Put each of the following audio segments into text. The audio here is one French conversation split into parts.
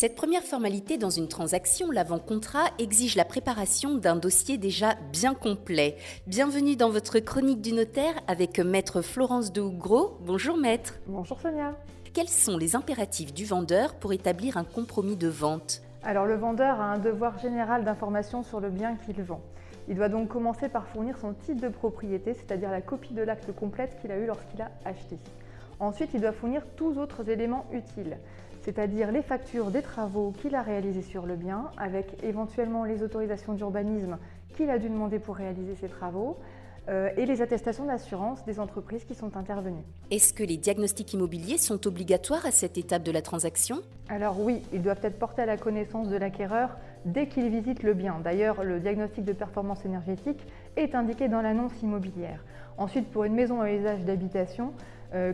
Cette première formalité dans une transaction, l'avant-contrat, exige la préparation d'un dossier déjà bien complet. Bienvenue dans votre chronique du notaire avec maître Florence de Hougros. Bonjour maître. Bonjour Sonia. Quels sont les impératifs du vendeur pour établir un compromis de vente ? Alors le vendeur a un devoir général d'information sur le bien qu'il vend. Il doit donc commencer par fournir son titre de propriété, c'est-à-dire la copie de l'acte complète qu'il a eu lorsqu'il a acheté. Ensuite, il doit fournir tous autres éléments utiles, c'est-à-dire les factures des travaux qu'il a réalisés sur le bien, avec éventuellement les autorisations d'urbanisme qu'il a dû demander pour réaliser ces travaux, et les attestations d'assurance des entreprises qui sont intervenues. Est-ce que les diagnostics immobiliers sont obligatoires à cette étape de la transaction ? Alors oui, ils doivent être portés à la connaissance de l'acquéreur dès qu'il visite le bien. D'ailleurs, le diagnostic de performance énergétique est indiqué dans l'annonce immobilière. Ensuite, pour une maison à usage d'habitation,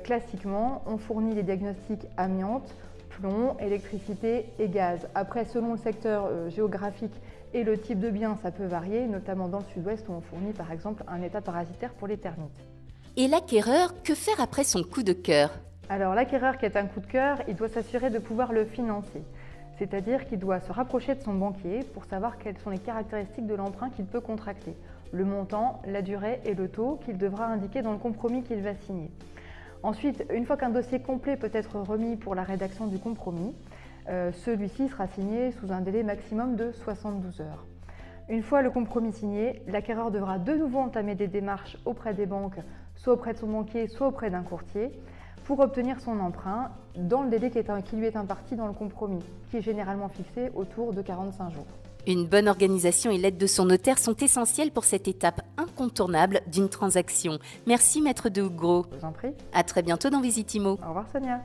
classiquement, on fournit les diagnostics amiante, plomb, électricité et gaz. Après, selon le secteur géographique et le type de bien, ça peut varier, notamment dans le sud-ouest où on fournit par exemple un état parasitaire pour les termites. Et l'acquéreur, que faire après son coup de cœur ? Alors l'acquéreur qui est un coup de cœur, il doit s'assurer de pouvoir le financer. C'est-à-dire qu'il doit se rapprocher de son banquier pour savoir quelles sont les caractéristiques de l'emprunt qu'il peut contracter, le montant, la durée et le taux qu'il devra indiquer dans le compromis qu'il va signer. Ensuite, une fois qu'un dossier complet peut être remis pour la rédaction du compromis, celui-ci sera signé sous un délai maximum de 72 heures. Une fois le compromis signé, l'acquéreur devra de nouveau entamer des démarches auprès des banques, soit auprès de son banquier, soit auprès d'un courtier, pour obtenir son emprunt dans le délai qui lui est imparti dans le compromis, qui est généralement fixé autour de 45 jours. Une bonne organisation et l'aide de son notaire sont essentielles pour cette étape incontournable d'une transaction. Merci maître de Hougros. Je vous en prie. À très bientôt dans Visitimo. Au revoir Sonia.